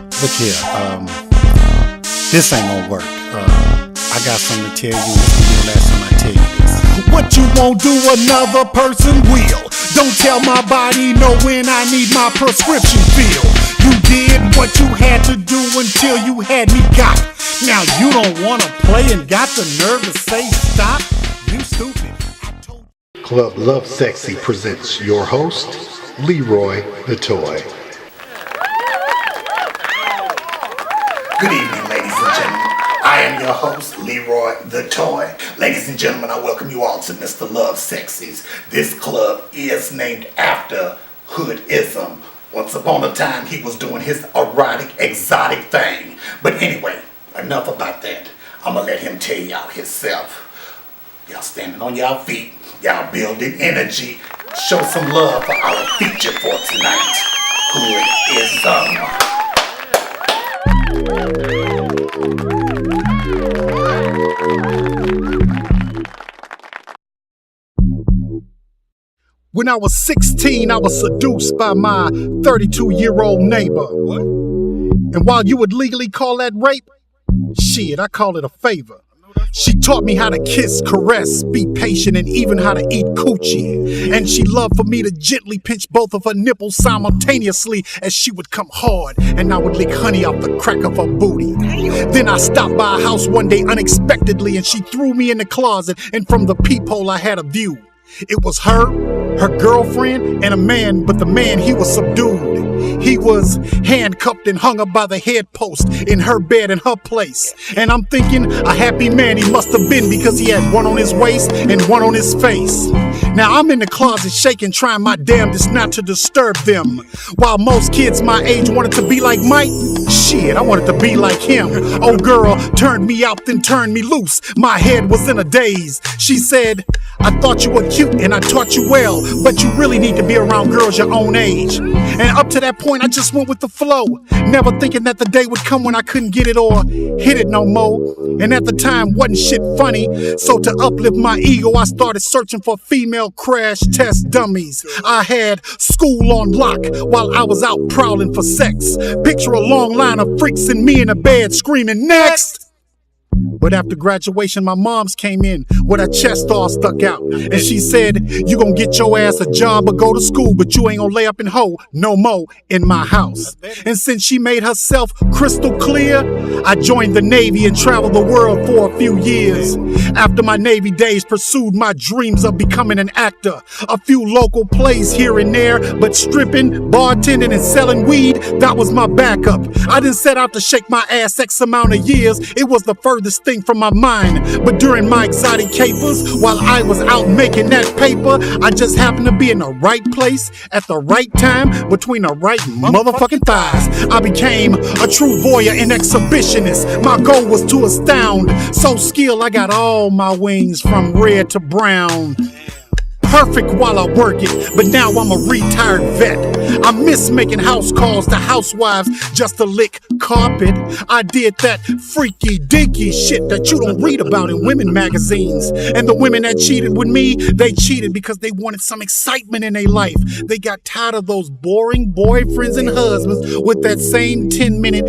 Look here, this ain't gonna work. I got something to tell you. This will be the last time I tell you this. What you won't do, another person will. Don't tell my body no when I need my prescription filled. You did what you had to do until you had me got. Now you don't wanna play and got the nerve to say stop? You stupid. Club Love Sexy presents your host, Leroy the Toy. Good evening, ladies and gentlemen. I am your host, Leroy the Toy. Ladies and gentlemen, I welcome you all to Mr. Love Sexies. This club is named after Hoodizm. Once upon a time, he was doing his erotic, exotic thing. But anyway, enough about that. I'm going to let him tell y'all himself. Y'all standing on y'all feet. Y'all building energy. Show some love for our feature for tonight. Hoodizm. When I was 16, I was seduced by my 32-year-old neighbor. What? And while you would legally call that rape, shit, I call it a favor. She taught me how to kiss, caress, be patient, and even how to eat coochie. And she loved for me to gently pinch both of her nipples simultaneously as she would come hard, and I would lick honey off the crack of her booty. Then I stopped by a house one day unexpectedly, and she threw me in the closet, and from the peephole I had a view. It was her girlfriend, and a man, but the man, he was subdued. He was handcuffed and hung up by the headpost in her bed in her place. And I'm thinking a happy man he must have been, because he had one on his waist and one on his face. Now I'm in the closet shaking, trying my damnedest not to disturb them. While most kids my age wanted to be like Mike, shit, I wanted to be like him. Old girl turned me out, then turned me loose. My head was in a daze. She said, I thought you were cute and I taught you well, but you really need to be around girls your own age. And up to that point, I just went with the flow, never thinking that the day would come when I couldn't get it or hit it no more. And at the time, wasn't shit funny. So to uplift my ego, I started searching for female crash test dummies. I had school on lock while I was out prowling for sex. Picture a long line of freaks and me in a bed screaming, next! But after graduation, my mom's came in with her chest all stuck out. And she said, you gonna get your ass a job or go to school, but you ain't gonna lay up and hoe no more in my house. And since she made herself crystal clear, I joined the Navy and traveled the world for a few years. After my Navy days, pursued my dreams of becoming an actor. A few local plays here and there, but stripping, bartending, and selling weed, that was my backup. I didn't set out to shake my ass X amount of years. It was the furthest thing from my mind. But during my exotic capers, while I was out making that paper, I just happened to be in the right place at the right time between the right motherfucking thighs. I became a true voyeur and exhibitionist. My goal was to astound. So skilled I got all my wings from red to brown. Perfect while I work it, but now I'm a retired vet. I miss making house calls to housewives just to lick carpet. I did that freaky dinky shit that you don't read about in women magazines. And the women that cheated with me, they cheated because they wanted some excitement in their life. They got tired of those boring boyfriends and husbands with that same 10-minute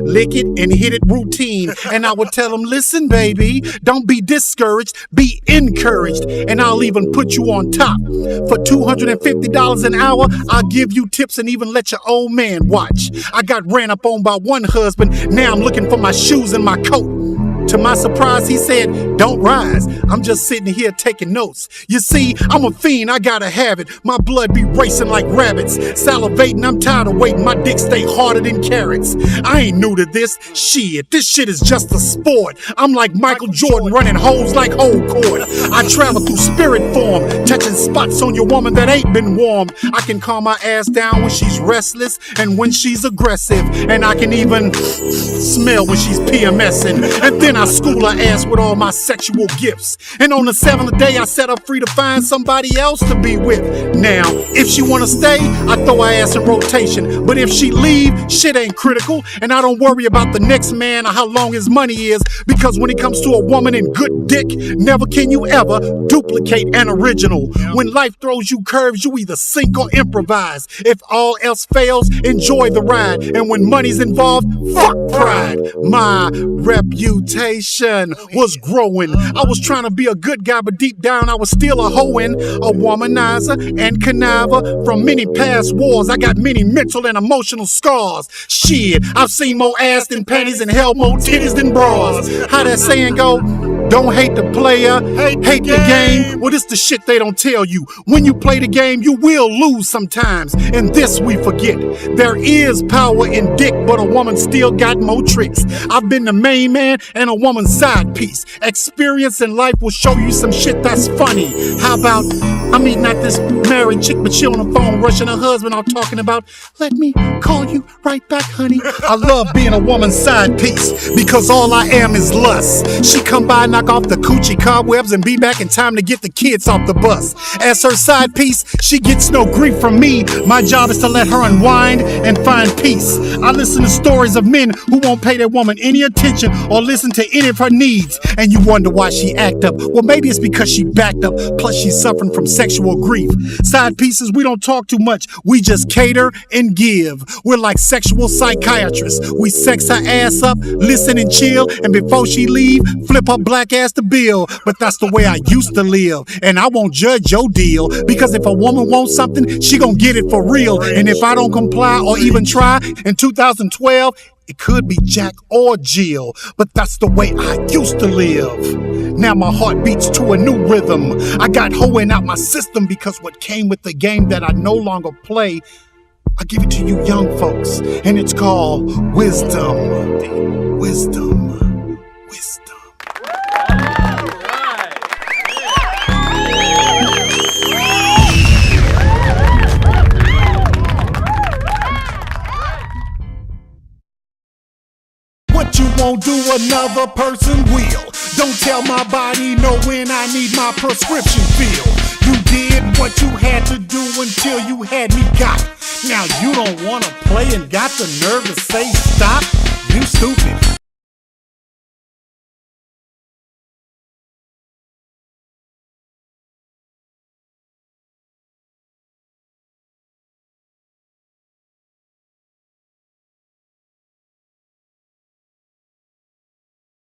lick it and hit it routine. And I would tell them, listen baby, don't be discouraged, be encouraged, and I'll even put you on top. For $250 an hour, I'll give you tips and even let your old man watch. I got ran up on by one husband, now I'm looking for my shoes and my coat. To my surprise, he said, don't rise. I'm just sitting here taking notes. You see, I'm a fiend, I gotta have it. My blood be racing like rabbits. Salivating, I'm tired of waiting. My dick stay harder than carrots. I ain't new to this. Shit, this shit is just a sport. I'm like Michael Jordan running holes like hole court. I travel through spirit form, touching spots on your woman that ain't been warmed. I can calm my ass down when she's restless and when she's aggressive. And I can even smell when she's PMSing. And then Then I school her ass with all my sexual gifts. And on the 7th day, I set her free to find somebody else to be with. Now, if she wanna stay, I throw her ass in rotation. But if she leave, shit ain't critical. And I don't worry about the next man or how long his money is. Because when it comes to a woman and good dick, never can you ever duplicate an original. When life throws you curves, you either sink or improvise. If all else fails, enjoy the ride. And when money's involved, fuck pride. My reputation was growing. I was trying to be a good guy, but deep down I was still a hoeing, a womanizer and conniver. From many past wars, I got many mental and emotional scars. Shit, I've seen more ass than panties and held more titties than bras. How that saying go? Don't hate the player, hate the game. Well, this the shit they don't tell you. When you play the game, you will lose sometimes. And this we forget. There is power in dick, but a woman still got more tricks. I've been the main man and a woman's side piece. Experience in life will show you some shit that's funny. How about, I mean, not this married chick, but she on the phone rushing her husband out talking about, let me call you right back, honey. I love being a woman's side piece because all I am is lust. She come by, knock off the coochie cobwebs and be back in time to get the kids off the bus. As her side piece, she gets no grief from me. My job is to let her unwind and find peace. I listen to stories of men who won't pay their woman any attention or listen to any of her needs. And you wonder why she act up. Well, maybe it's because she backed up. Plus she's suffering from sexual grief. Side pieces, we don't talk too much. We just cater and give. We're like sexual psychiatrists. We sex her ass up, listen and chill, and before she leave, flip her black ass the bill. But that's the way I used to live, and I won't judge your deal, because if a woman wants something, she gon' get it for real. And if I don't comply or even try in 2012, it could be Jack or Jill, but that's the way I used to live. Now my heart beats to a new rhythm. I got hoeing out my system because what came with the game that I no longer play, I give it to you young folks, and it's called wisdom. Wisdom. Wisdom. What you won't do, another person will. Don't tell my body no when I need my prescription filled. You did what you had to do until you had me got. Now you don't wanna play and got the nerve to say stop? You stupid.